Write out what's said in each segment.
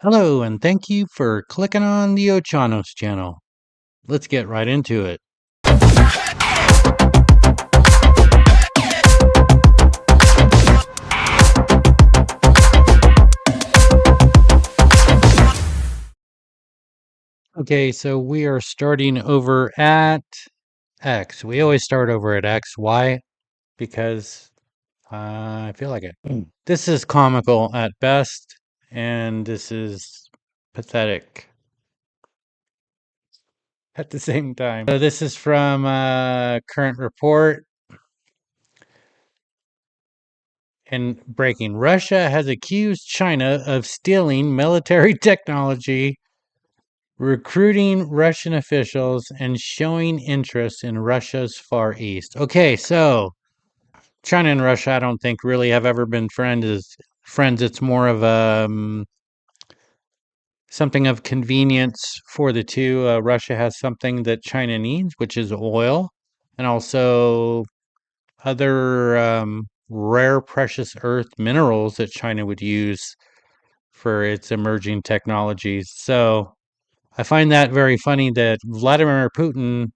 Hello, and thank you for clicking on the Ochanos channel. Let's get right into it. Okay, so we are starting over at X. We always start over at X. Why? Because I feel like it. This is comical at best, and this is pathetic at the same time. So this is from Current Report. And breaking, Russia has accused China of stealing military technology, recruiting Russian officials, and showing interest in Russia's Far East. Okay, so China and Russia, I don't think really have ever been friends. It's more of something of convenience for the two. Russia has something that China needs, which is oil, and also other rare precious earth minerals that China would use for its emerging technologies. So I find that very funny that Vladimir Putin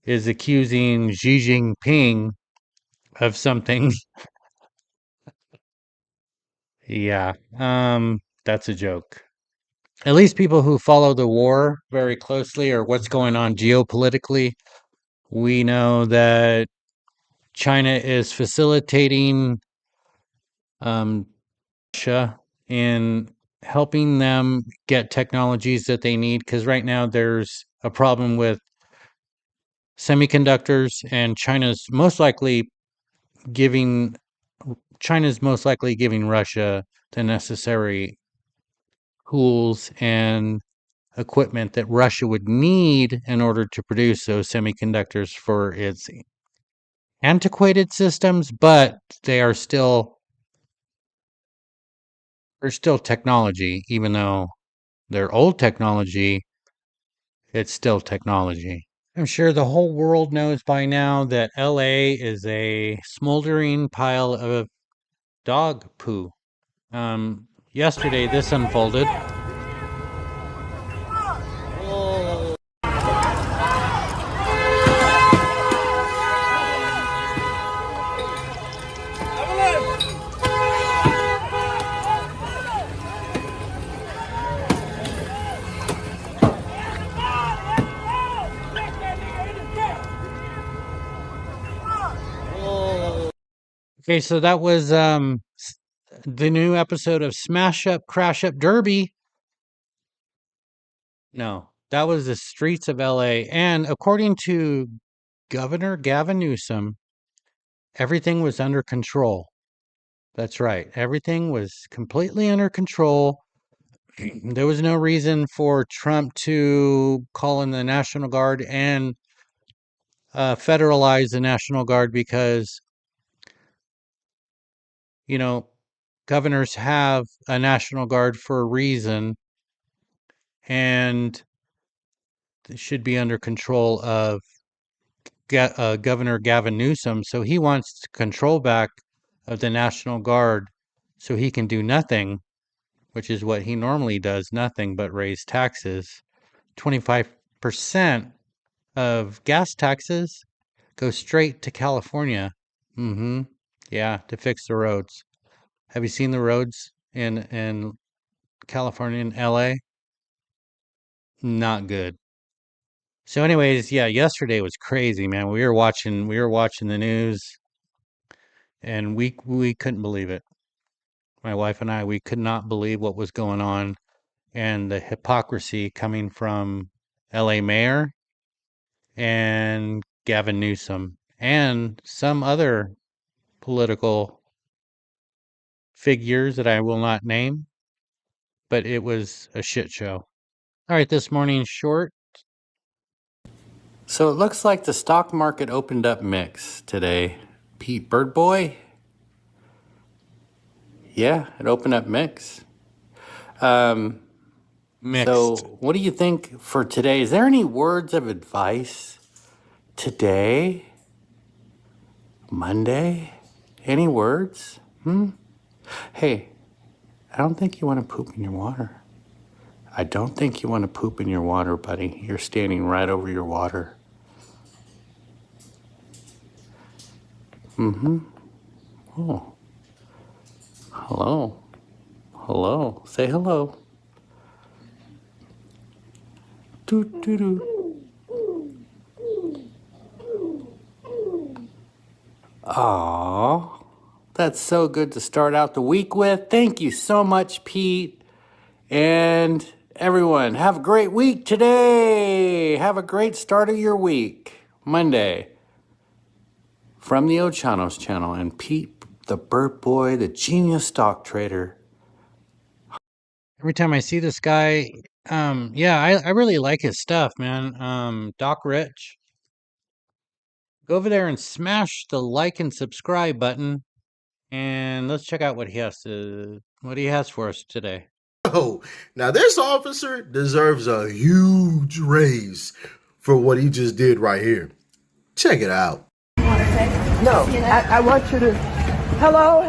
is accusing Xi Jinping of something. Yeah, that's a joke. At least people who follow the war very closely or what's going on geopolitically, we know that China is facilitating um, Russia in helping them get technologies that they need because right now there's a problem with semiconductors, and giving China's most likely giving Russia the necessary tools and equipment that Russia would need in order to produce those semiconductors for its antiquated systems, but they're still technology, even though they're old technology, it's still technology. I'm sure the whole world knows by now that LA is a smoldering pile of dog poo. Yesterday this unfolded. Okay, so that was the new episode of Smash Up Crash Up Derby. No, that was the streets of LA, and according to Governor Gavin Newsom, everything was under control. That's right. Everything was completely under control. There was no reason for Trump to call in the National Guard and federalize the National Guard because, you know, governors have a National Guard for a reason and it should be under control of Governor Gavin Newsom. So he wants control back of the National Guard so he can do nothing, which is what he normally does, nothing but raise taxes. 25% of gas taxes go straight to California. Mm-hmm. Yeah, to fix the roads. Have you seen the roads in California and LA? Not good. So anyways, yeah, yesterday was crazy, man. We were watching the news and we couldn't believe it. My wife and I, we could not believe what was going on and the hypocrisy coming from LA Mayor and Gavin Newsom and some other political figures that I will not name, but it was a shit show. All right, this morning's short. So it looks like the stock market opened up mixed today. Pete Birdboy? Yeah, it opened up mixed. Um, Mixed. So what do you think for today? Is there any words of advice today? Monday? Any words? Hey, I don't think you want to poop in your water. I don't think you want to poop in your water, buddy. You're standing right over your water. Mm-hmm. Oh. Hello. Hello. Say hello. Doo doo doo. Aww. That's so good to start out the week with. Thank you so much, Pete. And everyone, have a great week today. Have a great start of your week. Monday. From the Ochanos channel. And Pete, the Burt Boy, the genius stock trader. Every time I see this guy, yeah, I really like his stuff, man. Doc Rich. Go over there and smash the like and subscribe button. And let's check out what he has for us today. Oh, now this officer deserves a huge raise for what he just did right here. Check it out. No, I want you to, hello,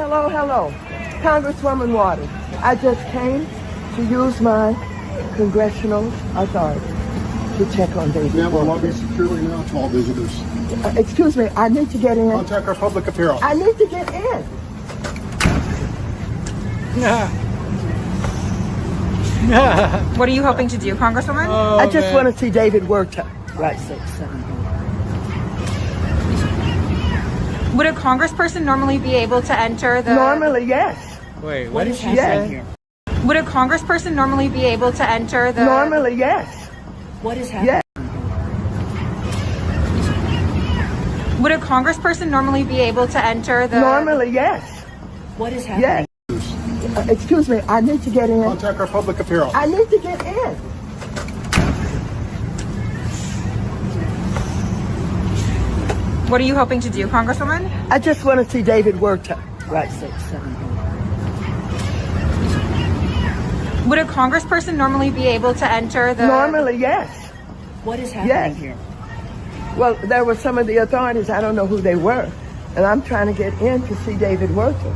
Congresswoman Waters. I just came to use my congressional authority to check on David. Ma'am, we're lobbying securely now to all visitors. Excuse me, I need to get in. Contact our public appeal. I need to get in. What are you hoping to do, Congresswoman? I just want to see David Werta. Right, 6-7. Would a congressperson normally be able to enter the... Normally, yes. Wait, what did she Yes. say? Would a congressperson normally be able to enter the... Normally, yes. What is happening? Yes. Would a congressperson normally be able to enter the... Normally, yes. What is happening? Yes. Excuse me, I need to get in. Contact our public appeal. I need to get in. What are you hoping to do, Congresswoman? I just want to see David Werta. Right, 6-7. Would a congressperson normally be able to enter the... Normally, yes. What is happening Yes. here? Well, there were some of the authorities, I don't know who they were, and I'm trying to get in to see David Werta,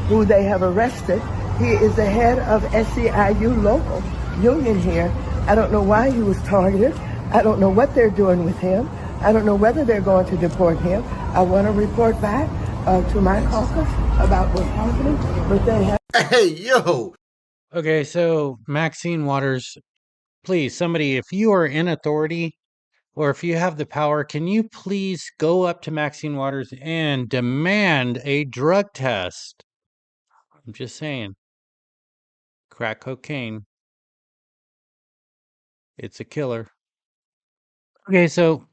who they have arrested. He is the head of SEIU local union here. I don't know why he was targeted. I don't know what they're doing with him. I don't know whether they're going to deport him. I want to report back to my caucus about what's happening, but they have... Hey, yo. Okay, so Maxine Waters, please, somebody, if you are in authority or if you have the power, can you please go up to Maxine Waters and demand a drug test? I'm just saying. Crack cocaine. It's a killer. Okay, so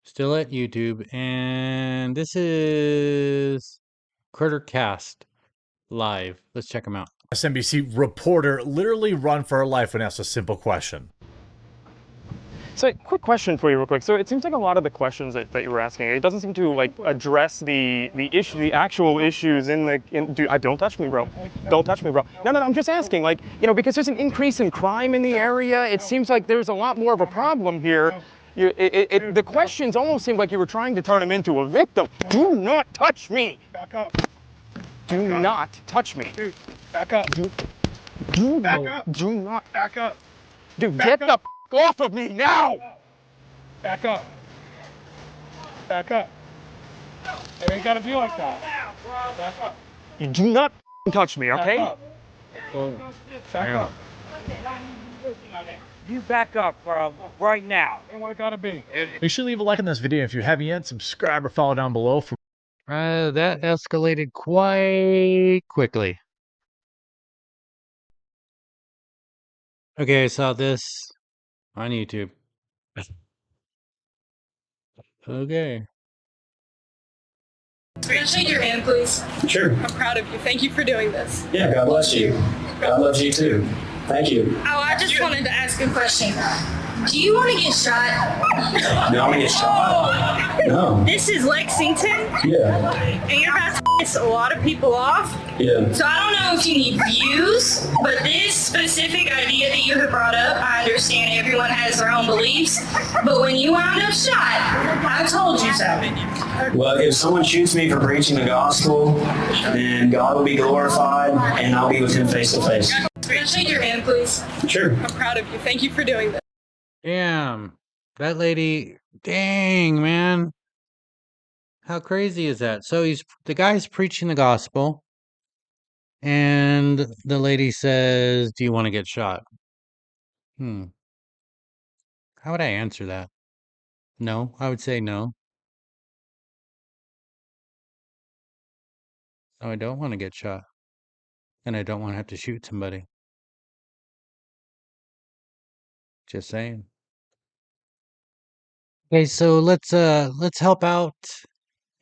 still at YouTube, and this is CritterCast Live. Let's check them out. MSNBC reporter literally run for her life when asked a simple question. So, quick question for you, real quick. So, it seems like a lot of the questions that you were asking, it doesn't seem to like address the issue, the actual issues in the. Dude, don't touch me, bro. Don't touch me, bro. No, I'm just asking, like, you know, because there's an increase in crime in the area. It seems like there's a lot more of a problem here. The questions almost seem like you were trying to turn him into a victim. Do not touch me. Back up. Do not touch me. Dude, back up. Back up. Do not. Back up. Dude, Back get up. the off of me now. Back up. Back up. It ain't gotta be like that. Back up. You do not touch me, okay? Back up. Back up. You back up right now. Ain't what it gotta be. Make sure to leave a like on this video if you haven't yet. Subscribe or follow down below for That escalated quite quickly. Okay, I saw this on YouTube. Okay. Can I shake your hand, please? Sure. I'm proud of you. Thank you for doing this. Yeah, God bless you. God loves you too. Thank you. Oh, I just wanted to ask a question. Do you want to get shot? No, I'm gonna get shot. No. This is Lexington, Yeah. and you're about to piss a lot of people off. Yeah. So I don't know if you need views, but this specific idea that you have brought up, I understand everyone has their own beliefs, but when you wound up shot, I told you so. Well, if someone shoots me for preaching the gospel, then God will be glorified and I'll be with him face to face. Can I shake your hand, please? Sure. I'm proud of you. Thank you for doing this. Damn. That lady, dang, man. How crazy is that? So the guy's preaching the gospel, and the lady says, "Do you want to get shot?" Hmm. How would I answer that? No, I would say no. No, I don't want to get shot, and I don't want to have to shoot somebody. Just saying. Okay, so let's help out,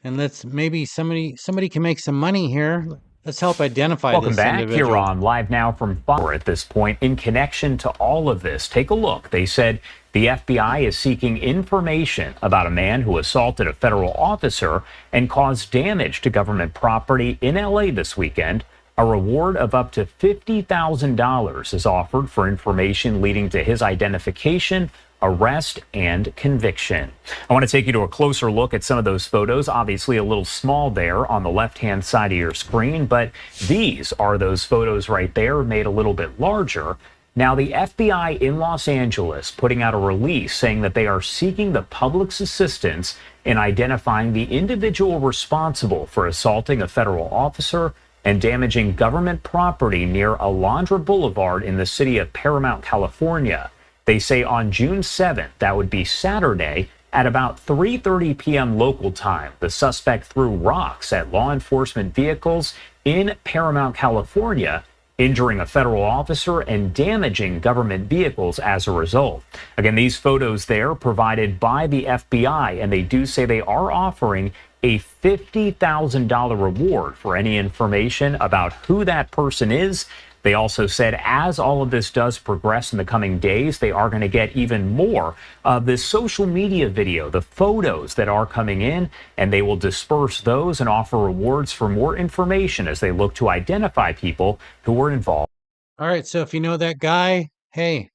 and let's maybe somebody can make some money here. Let's help identify Welcome this back individual. here on Live Now from Fox. At this point, in connection to all of this, take a look. They said the FBI is seeking information about a man who assaulted a federal officer and caused damage to government property in LA this weekend. A reward of up to $50,000 is offered for information leading to his identification, arrest, and conviction. I want to take you to a closer look at some of those photos. Obviously a little small there on the left-hand side of your screen, but these are those photos right there made a little bit larger. Now, the FBI in Los Angeles putting out a release saying that they are seeking the public's assistance in identifying the individual responsible for assaulting a federal officer and damaging government property near Alondra Boulevard in the city of Paramount, California. They say on June 7th, that would be Saturday, at about 3:30 p.m. local time, the suspect threw rocks at law enforcement vehicles in Paramount, California, injuring a federal officer and damaging government vehicles as a result. Again, these photos there provided by the FBI, and they do say they are offering a $50,000 reward for any information about who that person is. They also said as all of this does progress in the coming days, they are going to get even more of this social media video, the photos that are coming in, and they will disperse those and offer rewards for more information as they look to identify people who were involved. All right, so if you know that guy, hey,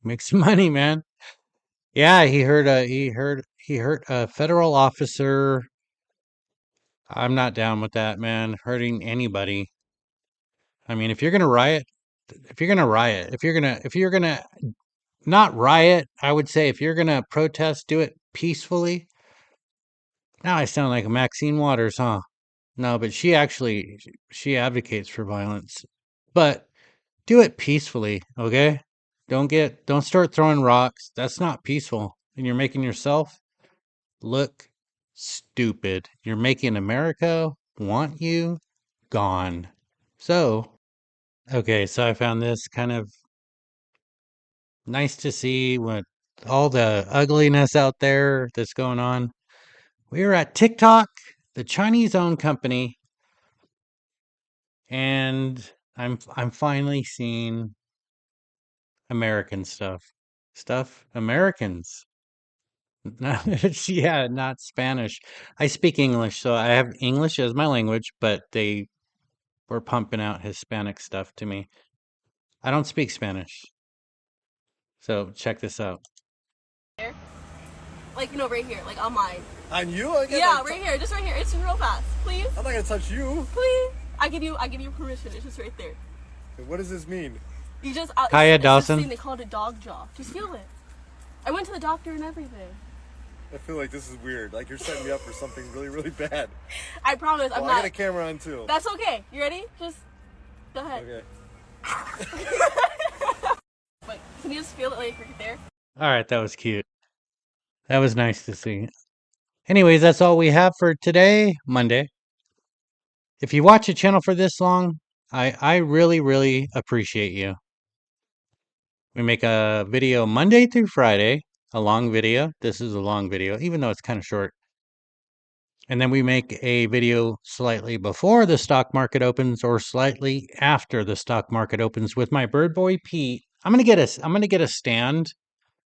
make some money, man. Yeah, he hurt a federal officer. I'm not down with that, man. Hurting anybody. I mean, if you're gonna riot, if you're gonna not riot, I would say if you're gonna protest, do it peacefully. Now I sound like Maxine Waters, huh? No, but she advocates for violence. But do it peacefully, okay? Don't start throwing rocks. That's not peaceful. And you're making yourself look stupid. You're making America want you gone. So, okay, so I found this kind of nice to see what all the ugliness out there that's going on. We are at TikTok, the Chinese-owned company, and I'm finally seeing American stuff. Americans. Yeah, not Spanish. I speak English, so I have English as my language, but they were pumping out Hispanic stuff to me. I don't speak Spanish. So check this out. Like, right here, like on mine. On you? Yeah, right here, just right here. It's real fast. Please? I'm not gonna touch you. Please? I give you permission. It's just right there. What does this mean? You just Hiya, it's Dawson. This thing they called a dog jaw. Just feel it. I went to the doctor and everything. I feel like this is weird. Like you're setting me up for something really, really bad. I promise, I'm not. I got a camera on too. That's okay. You ready? Just go ahead. Okay. Wait, can you just feel it like right there? All right, that was cute. That was nice to see. Anyways, that's all we have for today, Monday. If you watch a channel for this long, I really, really appreciate you. We make a video Monday through Friday, a long video. This is a long video, even though it's kind of short. And then we make a video slightly before the stock market opens or slightly after the stock market opens with my bird boy Pete. I'm gonna get a stand.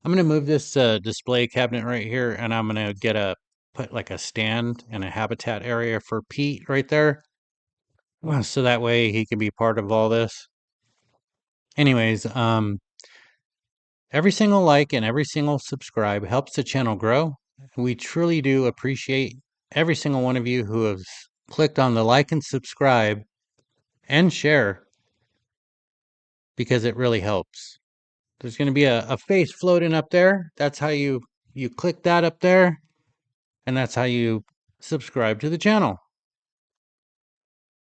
I'm gonna move this display cabinet right here, and I'm gonna put like a stand and a habitat area for Pete right there. So that way he can be part of all this. Anyways, every single like and every single subscribe helps the channel grow. We truly do appreciate every single one of you who have clicked on the like and subscribe and share because it really helps. There's going to be a face floating up there. That's how you click that up there, and that's how you subscribe to the channel.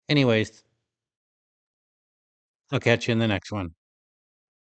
Anyways, I'll catch you in the next one.